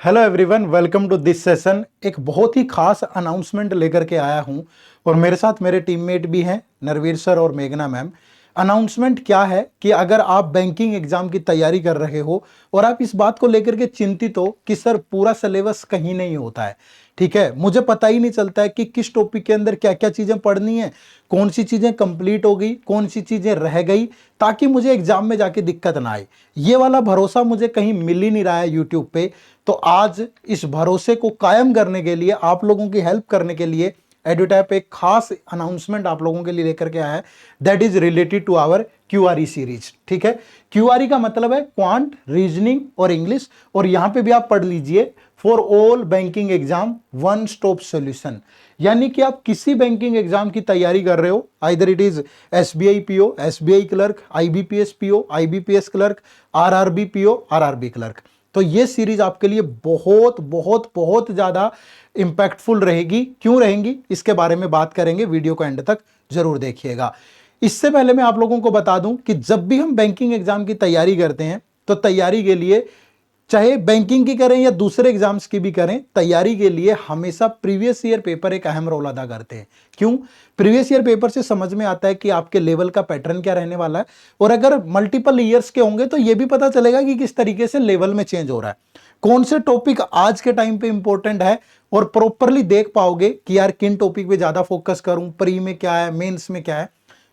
Hello everyone, welcome to this session. एक बहुत ही खास अनाउंसमेंट लेकर के आया हूं और मेरे साथ मेरे टीममेट भी हैं, नरवीर सर और मेघना मैम। अनाउंसमेंट क्या है कि अगर आप बैंकिंग एग्जाम की तैयारी कर रहे हो और आप इस बात को लेकर के चिंतित हो कि सर पूरा सिलेबस कहीं नहीं होता है, ठीक है, मुझे पता ही नहीं चलता है कि किस टॉपिक के अंदर क्या क्या चीजें पढ़नी है, कौन सी चीजें कंप्लीट हो गई, कौन सी चीजें रह गई, ताकि मुझे एग्जाम में जाके दिक्कत ना आए। ये वाला भरोसा मुझे कहीं मिल ही नहीं रहा है यूट्यूब पे। तो आज इस भरोसे को कायम करने के लिए, आप लोगों की हेल्प करने के लिए एडुटैप एक खास अनाउंसमेंट आप लोगों के लिए लेकर के आया है, that is related to our QRE series. ठीक है, क्यूआरई का मतलब है क्वांट, रीजनिंग और इंग्लिश। और यहां पे भी आप पढ़ लीजिए, for all banking exam one stop solution. यानी कि आप किसी बैंकिंग एग्जाम की तैयारी कर रहे हो, either it is SBI PO, SBI clerk, IBPS PO, IBPS clerk, RRB PO, RRB clerk, तो ये सीरीज आपके लिए बहुत बहुत बहुत ज्यादा इंपैक्टफुल रहेगी। क्यों रहेंगी, इसके बारे में बात करेंगे, वीडियो को एंड तक जरूर देखिएगा। इससे पहले मैं आप लोगों को बता दूं कि जब भी हम बैंकिंग एग्जाम की तैयारी करते हैं तो तैयारी के लिए, चाहे बैंकिंग की करें या दूसरे एग्जाम्स की भी करें, तैयारी के लिए हमेशा प्रीवियस ईयर पेपर एक अहम रोल अदा करते हैं। क्यों? प्रीवियस ईयर पेपर से समझ में आता है कि आपके लेवल का पैटर्न क्या रहने वाला है, और अगर मल्टीपल ईयर्स के होंगे तो यह भी पता चलेगा कि किस तरीके से लेवल में चेंज हो रहा है, कौन से टॉपिक आज के टाइम पे इंपॉर्टेंट है, और प्रॉपरली देख पाओगे कि यार किन टॉपिक पे ज्यादा फोकस करूं, प्री में क्या है, मेंस में क्या है।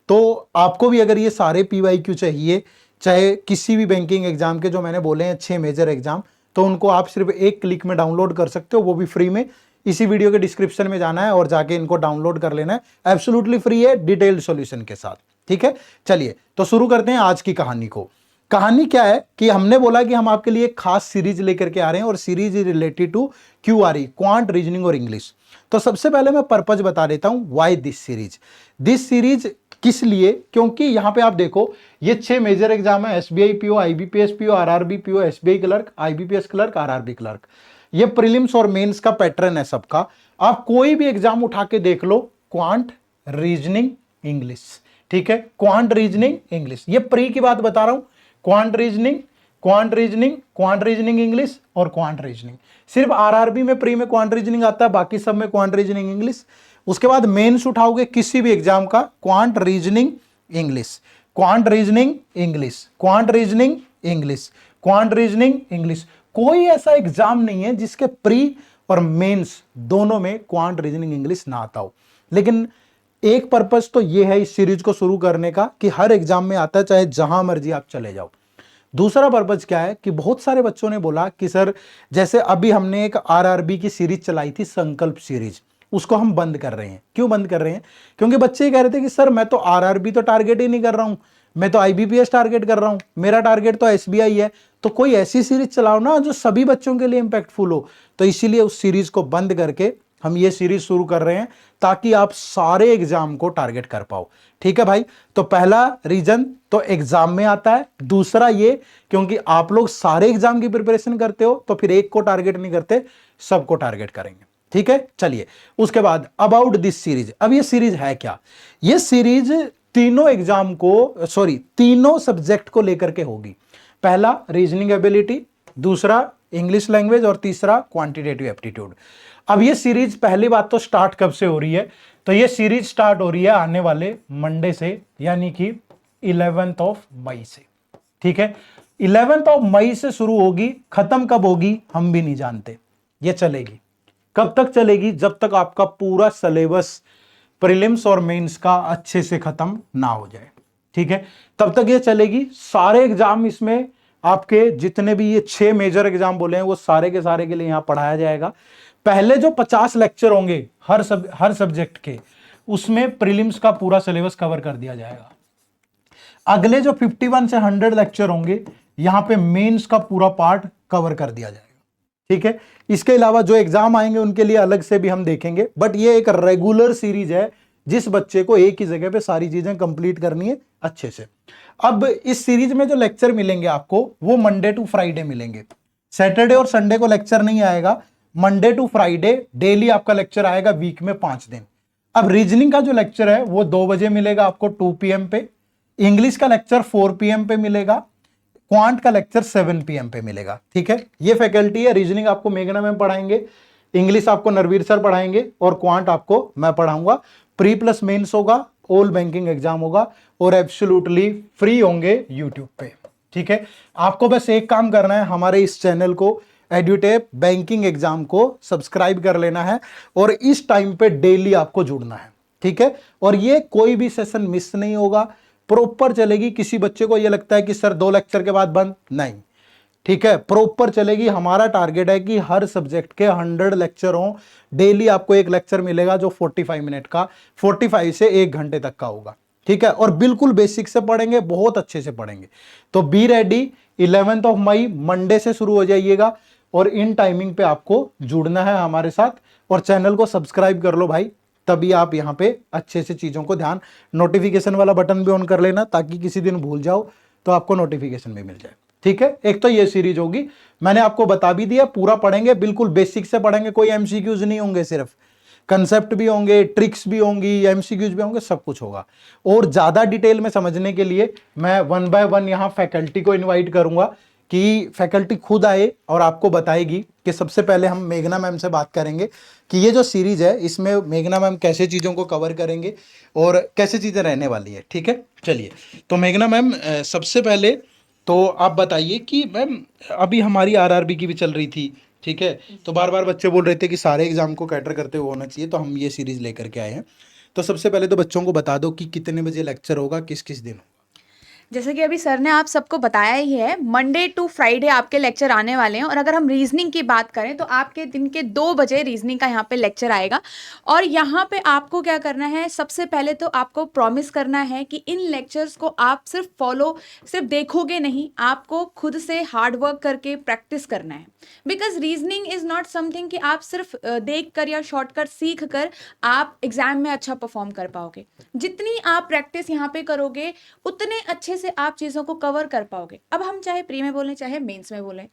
तो आपको भी अगर ये सारे पीवाईक्यू चाहिए, चाहे किसी भी बैंकिंग एग्जाम के, जो मैंने बोले हैं 6 मेजर एग्जाम, तो उनको आप सिर्फ एक क्लिक में डाउनलोड कर सकते हो, वो भी फ्री में। इसी वीडियो के डिस्क्रिप्शन में जाना है और जाके इनको डाउनलोड कर लेना है, एब्सोल्युटली फ्री है, डिटेल्ड सॉल्यूशन के साथ। ठीक है, चलिए तो शुरू करते हैं आज की कहानी को। कहानी क्या है कि हमने बोला कि हम आपके लिए एक खास सीरीज लेकर के आ रहे हैं, और series is related to QRE, quant, reasoning और इंग्लिश। तो सबसे पहले मैं पर्पज बता देता हूं, why this series. This series किस लिए? क्योंकि यहां पे आप देखो, ये 6 मेजर एग्जाम है, SBI PO, IBPS PO, RRB PO, SBI clerk, IBPS clerk, RRB clerk. ये प्रीलिम्स और मेंस का पैटर्न है सबका। आप कोई भी एग्जाम उठा के देख लो, क्वांट, रीजनिंग, इंग्लिश। ठीक है, क्वांट, रीजनिंग, इंग्लिश। ये प्री की बात बता रहा हूं, quant reasoning, quant reasoning, quant reasoning English और क्वांट रीजनिंग। सिर्फ आरआरबी में प्री में क्वांट रीजनिंग आता है, बाकी सब में क्वांट रीजनिंग इंग्लिश। उसके बाद मेंस उठाओगे किसी भी एग्जाम का, quant reasoning English, quant reasoning English, quant reasoning English, quant reasoning English. कोई ऐसा एग्जाम नहीं है जिसके प्री और मेंस दोनों में क्वांट रीजनिंग इंग्लिश ना आता हो। लेकिन एक पर्पस तो यह है इस सीरीज को शुरू करने का कि हर एग्जाम में आता है, चाहे जहां मर्जी आप चले जाओ। दूसरा पर्पज क्या है कि बहुत सारे बच्चों ने बोला कि सर, जैसे अभी हमने एक आरआरबी की सीरीज चलाई थी, संकल्प सीरीज, उसको हम बंद कर रहे हैं। क्यों बंद कर रहे हैं? क्योंकि बच्चे ये कह रहे थे कि सर मैं तो आरआरबी तो टारगेट ही नहीं कर रहा हूं, मैं तो आईबीपीएस टारगेट कर रहा हूं, मेरा टारगेट तो एसबीआई है। तो कोई ऐसी सीरीज चलाओ ना जो सभी बच्चों के लिए इंपैक्टफुल हो। तो इसीलिए उस सीरीज को बंद करके हम ये सीरीज शुरू कर रहे हैं, ताकि आप सारे एग्जाम को टारगेट कर पाओ। ठीक है भाई, तो पहला रीजन तो एग्जाम में आता है, दूसरा ये क्योंकि आप लोग सारे एग्जाम की प्रिपरेशन करते हो, तो फिर एक को टारगेट नहीं करते, सबको टारगेट करेंगे। ठीक है, चलिए उसके बाद अबाउट दिस सीरीज। अब ये सीरीज है क्या? ये सीरीज तीनों एग्जाम को, सॉरी, तीनों सब्जेक्ट को लेकर के होगी। पहला रीजनिंग एबिलिटी, दूसरा इंग्लिश लैंग्वेज और तीसरा क्वांटिटेटिव एप्टीट्यूड। अब ये सीरीज, पहली बात तो स्टार्ट कब से हो रही है? तो ये सीरीज स्टार्ट हो रही है आने वाले मंडे से, यानी कि 11 मई से। ठीक है, 11 मई से शुरू होगी, खत्म कब होगी हम भी नहीं जानते। ये चलेगी कब तक? चलेगी जब तक आपका पूरा सिलेबस प्रीलिम्स और मेंस का अच्छे से खत्म ना हो जाए। ठीक है, तब तक ये चलेगी। सारे एग्जाम इसमें आपके जितने भी ये 6 मेजर एग्जाम बोले हैं, वो सारे के सारे के लिए यहां पढ़ाया जाएगा। पहले जो 50 लेक्चर होंगे हर सब्जेक्ट के, उसमें प्रीलिम्स का पूरा सिलेबस कवर कर दिया जाएगा। अगले जो 51 से 100 लेक्चर होंगे, यहां पे मेंस का पूरा पार्ट कवर कर दिया जाएगा। ठीक है, इसके अलावा जो एग्जाम आएंगे उनके लिए अलग से भी हम देखेंगे, बट ये एक रेगुलर सीरीज है जिस बच्चे को एक ही जगह पे सारी चीजें कंप्लीट करनी है अच्छे से। अब इस सीरीज में जो लेक्चर मिलेंगे आपको, वो मंडे टू फ्राइडे मिलेंगे। सैटरडे और संडे को लेक्चर नहीं आएगा, मंडे टू फ्राइडे डेली आपका लेक्चर आएगा, वीक में 5 दिन। अब रीजनिंग का जो लेक्चर है वो 2 बजे मिलेगा आपको, 2 PM पे। इंग्लिश का लेक्चर 4 PM पे मिलेगा। क्वांट का लेक्चर 7 PM पे मिलेगा। ठीक है, ये फैकल्टी है। रीजनिंग आपको मेघना मैम पढ़ाएंगे, इंग्लिश आपको नरवीर सर पढ़ाएंगे और क्वांट आपको मैं पढ़ाऊंगा। प्री प्लस मेंस होगा, ऑल बैंकिंग एग्जाम होगा और एब्सोल्युटली फ्री होंगे यूट्यूब पे। ठीक है, आपको बस एक काम करना है, हमारे इस चैनल को एडुटेप बैंकिंग एग्जाम को सब्सक्राइब कर लेना है और इस टाइम पे डेली आपको जुड़ना है। ठीक है, और ये कोई भी सेशन मिस नहीं होगा, प्रॉपर चलेगी। किसी बच्चे को ये लगता है कि सर 2 लेक्चर के बाद बंद, नहीं। ठीक है, प्रॉपर चलेगी। हमारा टारगेट है कि हर सब्जेक्ट के 100 लेक्चर हों। डेली आपको एक लेक्चर मिलेगा जो 45 मिनट का, 45 से 1 घंटे तक का होगा। ठीक है, और बिल्कुल बेसिक से पढ़ेंगे, बहुत अच्छे से पढ़ेंगे। तो बी रेडी। 11 मई मंडे से शुरू हो जाइएगा और इन टाइमिंग पे आपको जुड़ना है हमारे साथ और चैनल को सब्सक्राइब कर लो भाई, तभी आप यहाँ पे अच्छे से चीजों को ध्यान, नोटिफिकेशन वाला बटन भी ऑन कर लेना ताकि किसी दिन भूल जाओ तो आपको नोटिफिकेशन भी मिल जाए। ठीक है, एक तो ये सीरीज होगी, मैंने आपको बता भी दिया, पूरा पढ़ेंगे, बिल्कुल बेसिक से पढ़ेंगे, कोई एमसीक्यूज नहीं होंगे, सिर्फ कंसेप्ट भी होंगे, ट्रिक्स भी होंगी, एमसीक्यूज भी होंगे, सब कुछ होगा। और ज्यादा डिटेल में समझने के लिए मैं 1 बाय 1 यहाँ फैकल्टी को इन्वाइट करूंगा कि फैकल्टी खुद आए और आपको बताएगी कि सबसे पहले हम मेघना मैम से बात करेंगे कि ये जो सीरीज है इसमें मेघना मैम कैसे चीज़ों को कवर करेंगे और कैसे चीज़ें रहने वाली है। ठीक है, चलिए तो मेघना मैम सबसे पहले तो आप बताइए कि मैम अभी हमारी आरआरबी की भी चल रही थी। ठीक है, तो बार बार बच्चे बोल रहे थे कि सारे एग्जाम को कैटर करते हुए होना चाहिए, तो हम ये सीरीज लेकर के आए हैं। तो सबसे पहले तो बच्चों को बता दो कि कितने बजे लेक्चर होगा, किस किस दिन। जैसे कि अभी सर ने आप सबको बताया ही है, मंडे टू फ्राइडे आपके लेक्चर आने वाले हैं। और अगर हम रीजनिंग की बात करें तो आपके दिन के 2 बजे रीजनिंग का यहाँ पे लेक्चर आएगा। और यहाँ पे आपको क्या करना है, सबसे पहले तो आपको प्रॉमिस करना है कि इन लेक्चर्स को आप सिर्फ फॉलो, सिर्फ देखोगे नहीं, आपको खुद से हार्ड वर्क करके प्रैक्टिस करना है। Because reasoning is not something कि आप सिर्फ देख कर या शॉर्टकट सीख कर आप एग्जाम में अच्छा परफॉर्म कर पाओगे। जितनी आप प्रैक्टिस यहाँ पे करोगे उतने अच्छे से आप चीजों को कवर कर पाओगे। अब हम चाहे प्री में बोलें चाहे मेंस में बोलें।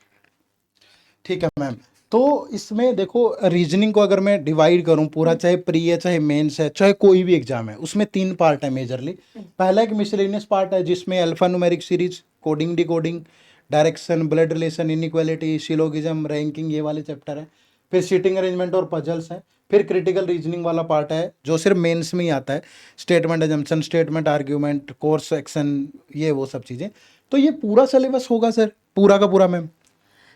ठीक है मैम, तो इसमें देखो रीजनिंग को अगर मैं डिवाइड करूं पूरा, चाहे प्री है, चाहे मेंस है, चाहे कोई भी एग्जाम है, उसमें 3 पार्ट है मेजरली। पहला एक मिसलेनियस पार्ट है जिसमें alpha numeric series, coding decoding, direction, blood relation, inequality, syllogism, ranking, ये वाले चैप्टर है। फिर सीटिंग अरेंजमेंट और पजल्स है। फिर क्रिटिकल रीजनिंग वाला पार्ट है जो सिर्फ मेंस में ही आता है, statement assumption, statement argument, course action, ये वो सब चीज़ें। तो ये पूरा सिलेबस होगा सर, पूरा का पूरा मैम?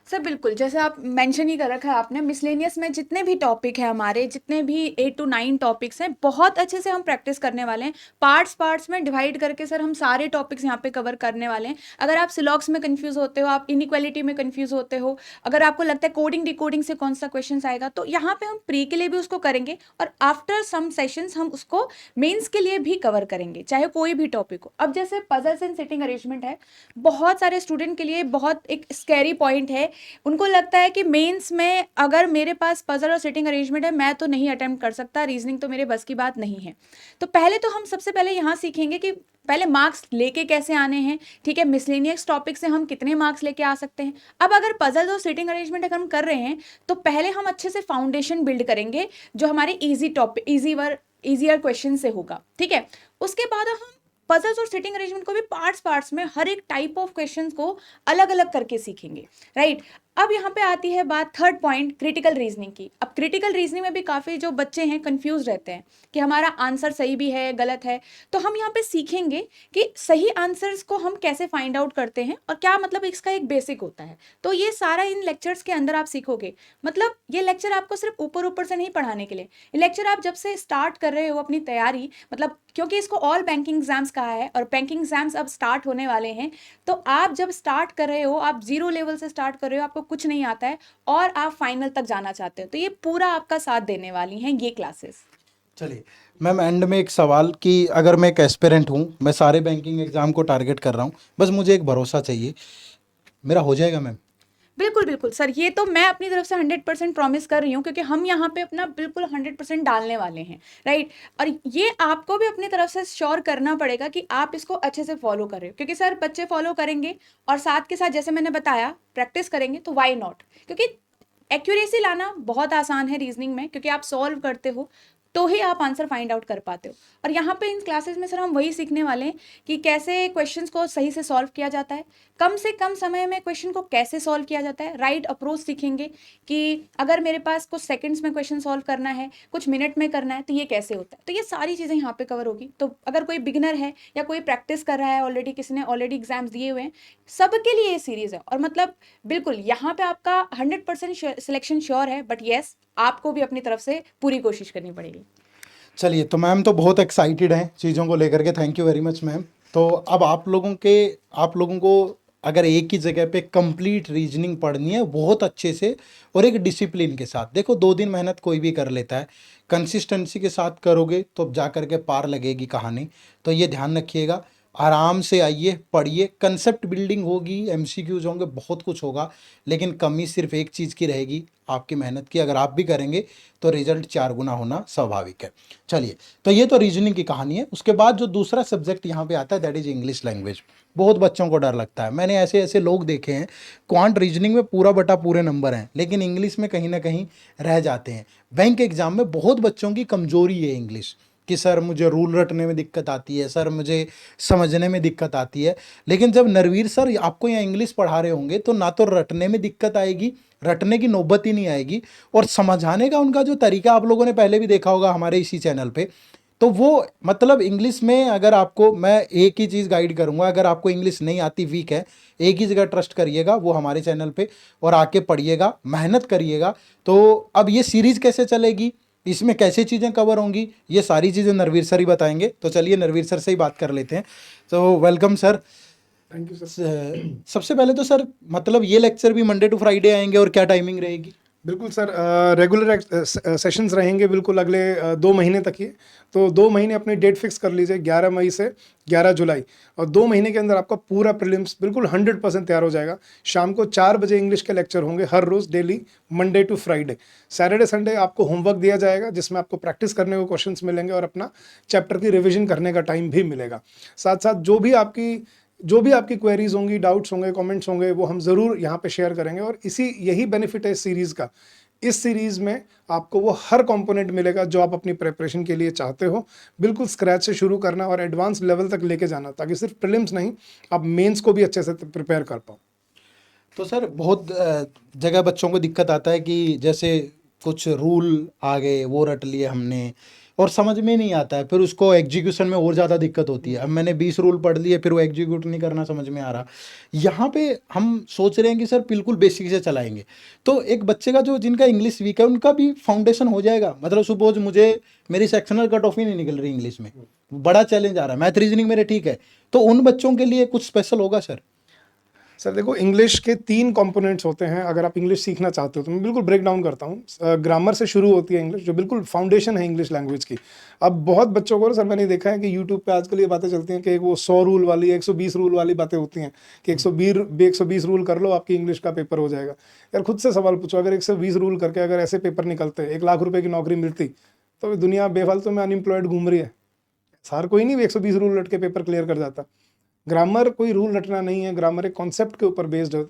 सर बिल्कुल, जैसे आप मेंशन ही कर रखा है आपने, मिसलेनियस में जितने भी टॉपिक है हमारे, जितने भी 8 to 9 टॉपिक्स हैं, बहुत अच्छे से हम प्रैक्टिस करने वाले हैं। पार्ट्स में डिवाइड करके सर हम सारे टॉपिक्स यहाँ पे कवर करने वाले हैं। अगर आप सिलॉक्स में कंफ्यूज होते हो, आप इनइक्वालिटी में कंफ्यूज होते हो, अगर आपको लगता है कोडिंग डिकोडिंग से कौन सा क्वेश्चन आएगा, तो यहाँ पे हम प्री के लिए भी उसको करेंगे और आफ्टर सम सेशंस हम उसको मेंस के लिए भी कवर करेंगे, चाहे कोई भी टॉपिक हो। अब जैसे पजल्स एंड सिटिंग अरेंजमेंट है, बहुत सारे स्टूडेंट के लिए बहुत एक स्कैरी पॉइंट है। उनको लगता है कि मेंस में अगर मेरे पास पजल और सिटिंग अरेंजमेंट है मैं तो नहीं अटेम्प्ट कर सकता, रीजनिंग तो मेरे बस की बात नहीं है। तो पहले तो हम सबसे पहले यहाँ सीखेंगे कि पहले मार्क्स लेके कैसे आने हैं। ठीक है, मिसलेनियस टॉपिक से हम कितने मार्क्स लेके आ सकते हैं। अब अगर पजल और सिटिंग अरेंजमेंट अगर हम कर रहे हैं तो पहले हम अच्छे से फाउंडेशन बिल्ड करेंगे जो हमारे ईजियर क्वेश्चन से होगा। ठीक है, उसके बाद हम पजल्स और सिटिंग अरेंजमेंट को भी पार्ट्स में हर एक टाइप ऑफ क्वेश्चंस को अलग अलग करके सीखेंगे। राइट, अब यहाँ पे आती है बात थर्ड पॉइंट, क्रिटिकल रीजनिंग की। अब क्रिटिकल रीजनिंग में भी काफ़ी जो बच्चे हैं कंफ्यूज रहते हैं कि हमारा आंसर सही भी है गलत है। तो हम यहाँ पे सीखेंगे कि सही आंसर्स को हम कैसे फाइंड आउट करते हैं और क्या मतलब इसका एक बेसिक होता है। तो ये सारा इन लेक्चर्स के अंदर आप सीखोगे। मतलब ये लेक्चर आपको सिर्फ ऊपर ऊपर से नहीं पढ़ाने के लिए, ये लेक्चर आप जब से स्टार्ट कर रहे हो अपनी तैयारी, मतलब क्योंकि इसको ऑल बैंकिंग एग्जाम्स कहा है और बैंकिंग एग्जाम्स अब स्टार्ट होने वाले हैं, तो आप जब स्टार्ट कर रहे हो, आप 0 लेवल से स्टार्ट कर रहे हो, आपको कुछ नहीं आता है और आप फाइनल तक जाना चाहते हो, तो ये पूरा आपका साथ देने वाली हैं ये क्लासेस। चलिए मैम, एंड में एक सवाल कि अगर मैं एक एस्पिरेंट हूँ, मैं सारे बैंकिंग एग्जाम को टारगेट कर रहा हूँ, बस मुझे एक भरोसा चाहिए, मेरा हो जाएगा मैम? बिल्कुल बिल्कुल सर, ये तो मैं अपनी तरफ से 100% प्रॉमिस कर रही हूँ क्योंकि हम यहाँ पे अपना बिल्कुल 100% डालने वाले हैं। राइट, और ये आपको भी अपनी तरफ से श्योर करना पड़ेगा कि आप इसको अच्छे से फॉलो कर रहे हो, क्योंकि सर बच्चे फॉलो करेंगे और साथ के साथ जैसे मैंने बताया प्रैक्टिस करेंगे, तो वाई नॉट। क्योंकि एक्यूरेसी लाना बहुत आसान है रीजनिंग में, क्योंकि आप सॉल्व करते हो, तो ही आप आंसर फाइंड आउट कर पाते हो। और यहाँ पे इन क्लासेस में सर हम वही सीखने वाले हैं कि कैसे क्वेश्चंस को सही से सॉल्व किया जाता है, कम से कम समय में क्वेश्चन को कैसे सॉल्व किया जाता है, राइट अप्रोच सीखेंगे कि अगर मेरे पास कुछ सेकंड्स में क्वेश्चन सॉल्व करना है, कुछ मिनट में करना है, तो ये कैसे होता है। तो ये सारी चीज़ें यहाँ पे कवर होगी। तो अगर कोई बिगिनर है या कोई प्रैक्टिस कर रहा है ऑलरेडी, किसी ने ऑलरेडी एग्जाम्स दिए हुए हैं, सबके लिए ये सीरीज़ है। और मतलब बिल्कुल यहाँ पे आपका 100% सिलेक्शन श्योर है, बट येस आपको भी अपनी तरफ से पूरी कोशिश करनी पड़ेगी। चलिए, तो मैम तो बहुत एक्साइटेड हैं चीज़ों को लेकर के, thank you very much ma'am. तो अब आप लोगों को अगर एक ही जगह पे कंप्लीट रीजनिंग पढ़नी है बहुत अच्छे से और एक डिसिप्लिन के साथ, देखो 2 दिन मेहनत कोई भी कर लेता है, कंसिस्टेंसी के साथ करोगे तो जा कर के पार लगेगी कहानी। तो ये ध्यान रखिएगा, आराम से आइए, पढ़िए, कंसेप्ट बिल्डिंग होगी, एमसीक्यूज होंगे, बहुत कुछ होगा, लेकिन कमी सिर्फ एक चीज़ की रहेगी, आपकी मेहनत की। अगर आप भी करेंगे तो रिजल्ट 4 गुना होना स्वाभाविक है। चलिए, तो ये तो रीजनिंग की कहानी है। उसके बाद जो दूसरा सब्जेक्ट यहाँ पे आता है दैट इज इंग्लिश लैंग्वेज। बहुत बच्चों को डर लगता है, मैंने ऐसे ऐसे लोग देखे हैं क्वांट रीजनिंग में पूरा बटा पूरे नंबर हैं, लेकिन इंग्लिश में कहीं ना कहीं रह जाते हैं। बैंक एग्जाम में बहुत बच्चों की कमजोरी है इंग्लिश कि सर मुझे रूल रटने में दिक्कत आती है, सर मुझे समझने में दिक्कत आती है। लेकिन जब नरवीर सर आपको यहाँ इंग्लिश पढ़ा रहे होंगे तो ना तो रटने में दिक्कत आएगी, रटने की नौबत ही नहीं आएगी, और समझाने का उनका जो तरीका आप लोगों ने पहले भी देखा होगा हमारे इसी चैनल पे, तो वो मतलब इंग्लिश में अगर आपको मैं एक ही चीज़ गाइड करूँगा, अगर आपको इंग्लिश नहीं आती, वीक है, एक ही जगह ट्रस्ट करिएगा, वो हमारे चैनल पे, और आके पढ़िएगा, मेहनत करिएगा। तो अब ये सीरीज़ कैसे चलेगी, इसमें कैसे चीज़ें कवर होंगी, ये सारी चीज़ें नरवीर सर ही बताएंगे। तो चलिए नरवीर सर से ही बात कर लेते हैं। तो welcome sir. Thank you sir. सबसे पहले तो सर मतलब ये लेक्चर भी मंडे टू फ्राइडे आएंगे और क्या टाइमिंग रहेगी? बिल्कुल सर, रेगुलर सेशंस रहेंगे बिल्कुल अगले 2 महीने तक ही। तो 2 महीने अपनी डेट फिक्स कर लीजिए, 11 मई से 11 जुलाई, और 2 महीने के अंदर आपका पूरा प्रीलिम्स बिल्कुल 100% तैयार हो जाएगा। शाम को 4 बजे इंग्लिश के लेक्चर होंगे हर रोज़ daily, Monday to Friday. Saturday Sunday आपको होमवर्क दिया जाएगा जिसमें आपको प्रैक्टिस करने को क्वेश्चंस मिलेंगे और अपना चैप्टर की रिविजन करने का टाइम भी मिलेगा। साथ साथ जो भी आपकी क्वेरीज होंगी, डाउट्स होंगे, कमेंट्स होंगे, वो हम ज़रूर यहाँ पे शेयर करेंगे। और यही बेनिफिट है इस सीरीज़ का। इस सीरीज़ में आपको वो हर कंपोनेंट मिलेगा जो आप अपनी प्रिपरेशन के लिए चाहते हो, बिल्कुल स्क्रैच से शुरू करना और एडवांस लेवल तक लेके जाना, ताकि सिर्फ प्रीलिम्स नहीं, आप मेंस को भी अच्छे से प्रिपेयर कर पाओ। तो सर बहुत जगह बच्चों को दिक्कत आता है कि जैसे कुछ रूल आ गए, वो रट लिए हमने और समझ में नहीं आता है, फिर उसको एग्जीक्यूशन में और ज़्यादा दिक्कत होती है। अब मैंने 20 रूल पढ़ लिए, फिर वो एग्जीक्यूट नहीं करना समझ में आ रहा। यहाँ पे हम सोच रहे हैं कि सर बिल्कुल बेसिक से चलाएंगे, तो एक बच्चे का जो जिनका इंग्लिश वीक है उनका भी फाउंडेशन हो जाएगा। मतलब सपोज मुझे मेरी सेक्शनल कट ऑफ ही नहीं निकल रही इंग्लिश में, बड़ा चैलेंज आ रहा है, मैथ रीजनिंग मेरे ठीक है, तो उन बच्चों के लिए कुछ स्पेशल होगा सर? सर देखो, इंग्लिश के 3 कंपोनेंट्स होते हैं। अगर आप इंग्लिश सीखना चाहते हो तो मैं बिल्कुल ब्रेक डाउन करता हूँ। ग्रामर से शुरू होती है इंग्लिश, जो बिल्कुल फाउंडेशन है इंग्लिश लैंग्वेज की। अब बहुत बच्चों को सर मैंने देखा है कि यूट्यूब पे आजकल ये बातें चलती हैं कि वो 100 रूल वाली, 120 रूल वाली बातें होती हैं कि 120 रूल कर लो आपकी इंग्लिश का पेपर हो जाएगा। यार खुद से सवाल पूछो, अगर 120 रूल करके अगर ऐसे पेपर निकलते, 1 लाख रुपए की नौकरी मिलती, तो दुनिया बेफालतू में अनएम्प्लॉयड घूम रही है। हर कोई नहीं 120 रूल रट के पेपर क्लियर कर जाता। ग्रामर कोई रूल रटना नहीं है, ग्रामर एक कॉन्सेप्ट के ऊपर बेस्ड है।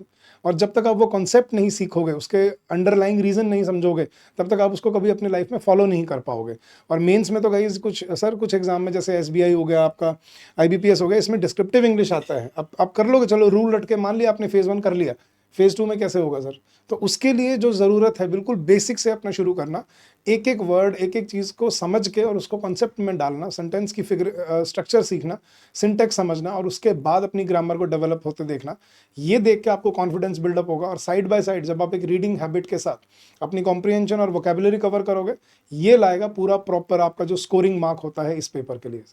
और जब तक आप वो कॉन्सेप्ट नहीं सीखोगे, उसके अंडरलाइंग रीजन नहीं समझोगे, तब तक आप उसको कभी अपने लाइफ में फॉलो नहीं कर पाओगे। और मेंस में तो गाइस कुछ एग्जाम में जैसे SBI हो गया, आपका IBPS हो गया, इसमें डिस्क्रिप्टिव इंग्लिश आता है। अब आप कर लोगे, चलो रूल रट के मान लिया आपने, फेज़ 1 कर लिया, फेज़ 2 में कैसे होगा सर? तो उसके लिए जो ज़रूरत है बिल्कुल बेसिक से अपना शुरू करना, एक एक वर्ड, एक एक चीज़ को समझ के और उसको कॉन्सेप्ट में डालना, सेंटेंस की स्ट्रक्चर सीखना, सिंटेक्स समझना, और उसके बाद अपनी ग्रामर को डेवलप होते देखना। ये देख के आपको कॉन्फिडेंस बिल्डअप होगा। और साइड बाय साइड जब आप एक रीडिंग हैबिट के साथ अपनी कॉम्प्रिहेंशन और वोकैबुलरी कवर करोगे, ये लाएगा पूरा प्रॉपर आपका जो स्कोरिंग मार्क होता है इस पेपर के लिए।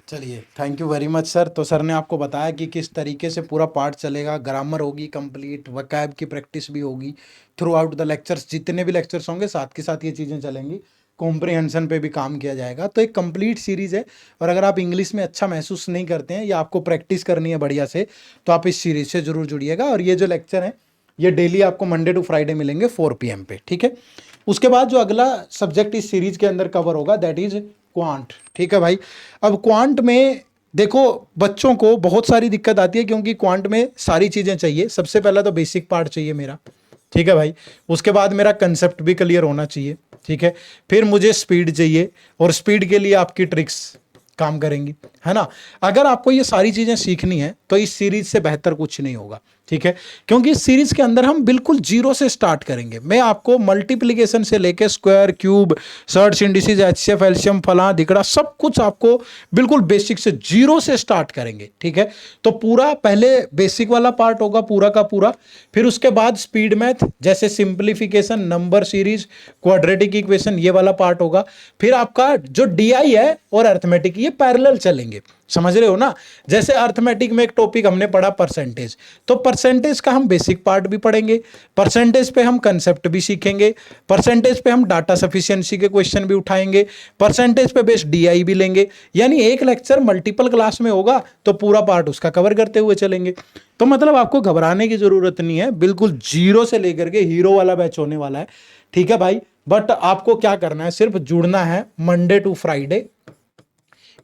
चलिए, thank you very much sir. तो सर ने आपको बताया कि किस तरीके से पूरा पार्ट चलेगा, ग्रामर होगी कंप्लीट, वोकैब की प्रैक्टिस भी होगी थ्रू आउट द लेक्चर्स, जितने भी लेक्चर्स होंगे साथ के साथ ये चीज़ें चलेंगी, कॉम्प्रिहेंशन पे भी काम किया जाएगा। तो एक कंप्लीट सीरीज़ है, और अगर आप इंग्लिश में अच्छा महसूस नहीं करते हैं या आपको प्रैक्टिस करनी है बढ़िया से, तो आप इस सीरीज़ से ज़रूर जुड़िएगा। और ये जो लेक्चर हैं ये डेली आपको मंडे टू फ्राइडे मिलेंगे 4 PM पे, ठीक है। उसके बाद जो अगला सब्जेक्ट इस सीरीज़ के अंदर कवर होगा दैट इज़ क्वांट, ठीक है भाई। अब क्वांट में देखो बच्चों को बहुत सारी दिक्कत आती है, क्योंकि क्वांट में सारी चीज़ें चाहिए। सबसे पहला तो बेसिक पार्ट चाहिए मेरा, ठीक है भाई। उसके बाद मेरा कंसेप्ट भी क्लियर होना चाहिए, ठीक है। फिर मुझे स्पीड चाहिए, और स्पीड के लिए आपकी ट्रिक्स काम करेंगी, है ना। अगर आपको ये सारी चीजें सीखनी है तो इस सीरीज से बेहतर कुछ नहीं होगा, ठीक है। क्योंकि इस सीरीज के अंदर हम बिल्कुल जीरो से स्टार्ट करेंगे। मैं आपको मल्टीप्लिकेशन से लेके square, cube, search indices, HCF, LCM, फलां धिकड़ा, सब कुछ आपको बिल्कुल बेसिक से जीरो से स्टार्ट करेंगे, ठीक है। तो पूरा पहले बेसिक वाला पार्ट होगा पूरा का पूरा, फिर उसके बाद स्पीड मैथ जैसे simplification, number series, quadratic equation, ये वाला पार्ट होगा। फिर आपका जो डीआई है और अर्थमेटिक, ये पैरेलल चलेंगे, समझ रहे हो ना। जैसे अर्थमेटिक में एक टॉपिक हमने पढ़ा परसेंटेज, तो परसेंटेज का हम बेसिक पार्ट भी पढ़ेंगे, परसेंटेज पे हम कंसेप्ट भी सीखेंगे, परसेंटेज पे हम डाटा सफिशिएंसी के क्वेश्चन भी उठाएंगे, परसेंटेज पे बेस्ड डीआई भी लेंगे। यानी एक लेक्चर मल्टीपल क्लास में होगा तो पूरा पार्ट उसका कवर करते हुए चलेंगे। तो मतलब आपको घबराने की जरूरत नहीं है, बिल्कुल जीरो से लेकर के हीरो वाला बैच होने वाला है, ठीक है भाई। बट आपको क्या करना है, सिर्फ जुड़ना है मंडे टू फ्राइडे।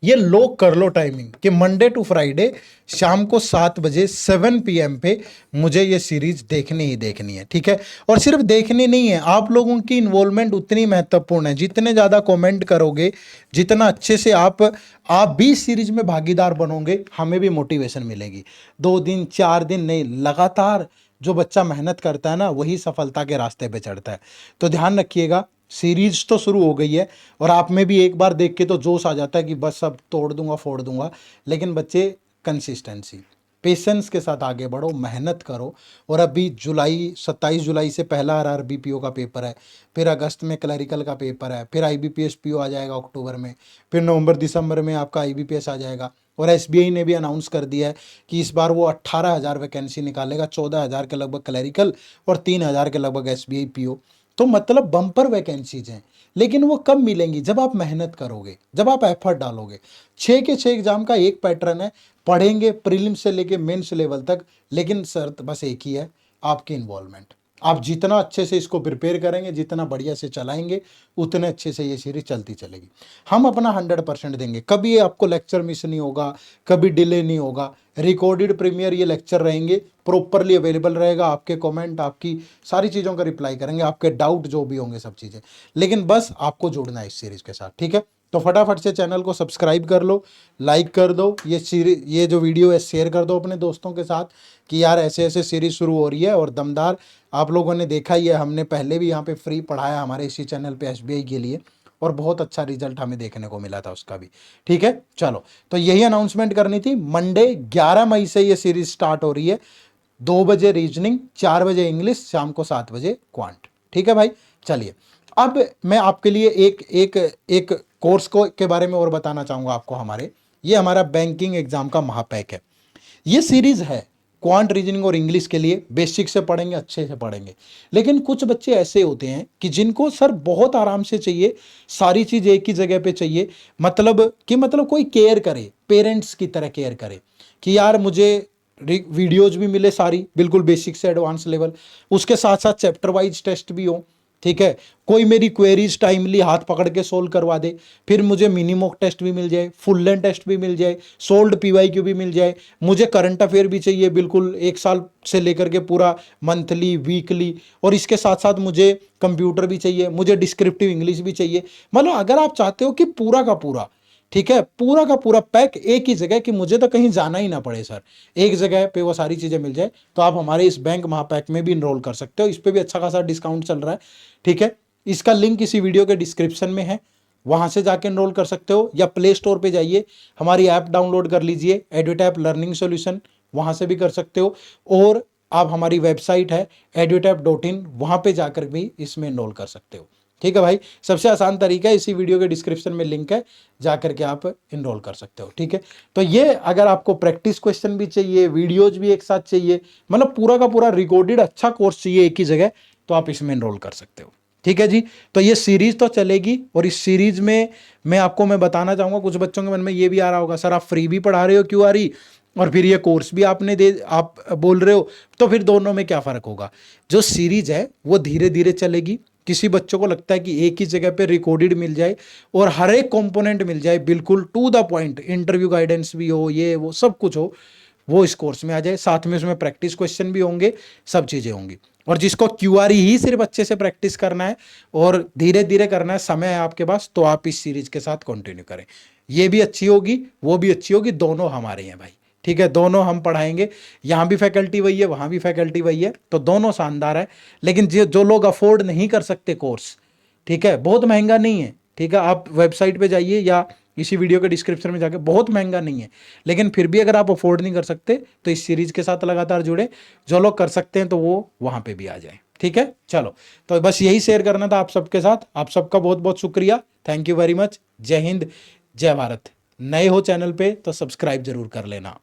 ये लॉक कर लो टाइमिंग कि मंडे टू फ्राइडे शाम को 7 बजे 7 PM पे मुझे ये सीरीज देखनी ही देखनी है, ठीक है। और सिर्फ देखनी नहीं है, आप लोगों की इन्वॉल्वमेंट उतनी महत्वपूर्ण है। जितने ज़्यादा कमेंट करोगे, जितना अच्छे से आप भी सीरीज में भागीदार बनोगे, हमें भी मोटिवेशन मिलेगी। 2 दिन 4 दिन नहीं, लगातार जो बच्चा मेहनत करता है ना, वही सफलता के रास्ते पे चढ़ता है। तो ध्यान रखिएगा, सीरीज तो शुरू हो गई है, और आप में भी एक बार देख के तो जोश आ जाता है कि बस अब तोड़ दूंगा फोड़ दूंगा। लेकिन बच्चे कंसिस्टेंसी, पेशेंस के साथ आगे बढ़ो, मेहनत करो। और अभी 27 जुलाई से पहला RRBPO का पेपर है, फिर अगस्त में क्लरिकल का पेपर है, फिर IBPS PO आ जाएगा अक्टूबर में, फिर नवंबर दिसंबर में आपका IBPS आ जाएगा। और SBI ने भी अनाउंस कर दिया है कि इस बार वो 18,000 वैकेंसी निकालेगा, 14,000 के लगभग क्लरिकल और 3,000 के लगभग SBI PO। तो मतलब बम्पर वैकेंसीज हैं। लेकिन वो कब मिलेंगी, जब आप मेहनत करोगे, जब आप एफर्ट डालोगे। 6 के 6 एग्जाम का एक पैटर्न है, पढ़ेंगे प्रीलिम्स से लेके मेंस लेवल तक। लेकिन शर्त बस एक ही है, आपकी इन्वॉल्वमेंट। आप जितना अच्छे से इसको प्रिपेयर करेंगे, जितना बढ़िया से चलाएंगे, उतने अच्छे से ये सीरीज चलती चलेगी। हम अपना 100% देंगे, कभी ये आपको लेक्चर मिस नहीं होगा, कभी डिले नहीं होगा। रिकॉर्डेड प्रीमियर ये लेक्चर रहेंगे, प्रॉपरली अवेलेबल रहेगा। आपके कमेंट, आपकी सारी चीज़ों का रिप्लाई करेंगे, आपके डाउट जो भी होंगे सब चीज़ें। लेकिन बस आपको जुड़ना है इस सीरीज के साथ, ठीक है। तो फटाफट से चैनल को सब्सक्राइब कर लो, लाइक कर दो, ये जो वीडियो है शेयर कर दो अपने दोस्तों के साथ कि यार ऐसे ऐसे सीरीज शुरू हो रही है और दमदार। आप लोगों ने देखा ही है, हमने पहले भी यहाँ पे फ्री पढ़ाया हमारे इसी चैनल पे SBI के लिए, और बहुत अच्छा रिजल्ट हमें देखने को मिला था उसका भी, ठीक है। चलो, तो यही अनाउंसमेंट करनी थी। मंडे 11 मई से ये सीरीज स्टार्ट हो रही है। 2 बजे रीजनिंग, 4 बजे इंग्लिश, शाम को 7 बजे क्वांट, ठीक है भाई। चलिए, अब मैं आपके लिए एक कोर्स को के बारे में और बताना चाहूँगा आपको। ये हमारा बैंकिंग एग्जाम का महापैक है। ये सीरीज है क्वांट, रीजनिंग और इंग्लिश के लिए। बेसिक से पढ़ेंगे, अच्छे से पढ़ेंगे। लेकिन कुछ बच्चे ऐसे होते हैं कि जिनको सर बहुत आराम से चाहिए, सारी चीज़ एक ही जगह पे चाहिए। मतलब कोई केयर करे, पेरेंट्स की तरह केयर करे कि यार मुझे वीडियोज भी मिले सारी, बिल्कुल बेसिक से एडवांस लेवल, उसके साथ साथ चैप्टर वाइज टेस्ट भी हो, ठीक है। कोई मेरी क्वेरीज टाइमली हाथ पकड़ के सोल्व करवा दे, फिर मुझे मिनी मॉक टेस्ट भी मिल जाए, फुल लेंथ टेस्ट भी मिल जाए, सोल्ड PYQ भी मिल जाए। मुझे करंट अफेयर भी चाहिए, बिल्कुल 1 साल से लेकर के पूरा मंथली, वीकली। और इसके साथ साथ मुझे कंप्यूटर भी चाहिए, मुझे डिस्क्रिप्टिव इंग्लिश भी चाहिए। मतलब अगर आप चाहते हो कि पूरा का पूरा, ठीक है, पूरा का पूरा पैक एक ही जगह, कि मुझे तो कहीं जाना ही ना पड़े सर, एक जगह पे वो सारी चीज़ें मिल जाए, तो आप हमारे इस बैंक महापैक में भी इनरोल कर सकते हो। इस पर भी अच्छा खासा डिस्काउंट चल रहा है, ठीक है। इसका लिंक इसी वीडियो के डिस्क्रिप्शन में है, वहाँ से जाके इनरोल कर सकते हो, या प्ले स्टोर पे जाइए, हमारी ऐप डाउनलोड कर लीजिए, एडुटैप लर्निंग सॉल्यूशन, वहाँ से भी कर सकते हो। और आप हमारी वेबसाइट है edutap.in, वहाँ पे जाकर भी इसमें इनरोल कर सकते हो, ठीक है भाई। सबसे आसान तरीका है, इसी वीडियो के डिस्क्रिप्शन में लिंक है, जाकर के आप इनरोल कर सकते हो, ठीक है। तो ये अगर आपको प्रैक्टिस क्वेश्चन भी चाहिए, वीडियोज भी एक साथ चाहिए, मतलब पूरा का पूरा रिकॉर्डेड अच्छा कोर्स चाहिए एक ही जगह, तो आप इसमें इनरोल कर सकते हो, ठीक है जी। तो ये सीरीज तो चलेगी, और इस सीरीज में मैं बताना चाहूँगा, कुछ बच्चों के मन में ये भी आ रहा होगा, सर आप फ्री भी पढ़ा रहे हो क्यों आ रही, और फिर ये कोर्स भी आप बोल रहे हो, तो फिर दोनों में क्या फ़र्क होगा। जो सीरीज है वो धीरे धीरे चलेगी। किसी बच्चों को लगता है कि एक ही जगह पे रिकॉर्डेड मिल जाए और हर एक कंपोनेंट मिल जाए, बिल्कुल to the point, interview guidance भी हो, ये वो सब कुछ हो, वो इस कोर्स में आ जाए। साथ में उसमें प्रैक्टिस क्वेश्चन भी होंगे, सब चीज़ें होंगी। और जिसको क्यूआरई ही सिर्फ अच्छे से प्रैक्टिस करना है और धीरे धीरे करना है, समय है आपके पास, तो आप इस सीरीज के साथ कंटिन्यू करें। ये भी अच्छी होगी, वो भी अच्छी होगी, दोनों हमारे हैं भाई, ठीक है, दोनों हम पढ़ाएंगे। यहाँ भी फैकल्टी वही है, वहाँ भी फैकल्टी वही है, तो दोनों शानदार है। लेकिन जो लोग अफोर्ड नहीं कर सकते कोर्स, ठीक है, बहुत महंगा नहीं है, ठीक है, आप वेबसाइट पे जाइए या इसी वीडियो के डिस्क्रिप्शन में जाके, बहुत महंगा नहीं है, लेकिन फिर भी अगर आप अफोर्ड नहीं कर सकते तो इस सीरीज के साथ लगातार जुड़े। जो लोग कर सकते हैं तो वो वहाँ पे भी आ जाए, ठीक है। चलो, तो बस यही शेयर करना था आप सबके साथ। आप सबका बहुत बहुत शुक्रिया, थैंक यू वेरी मच। जय हिंद, जय भारत। नए हो चैनल पे तो सब्सक्राइब जरूर कर लेना।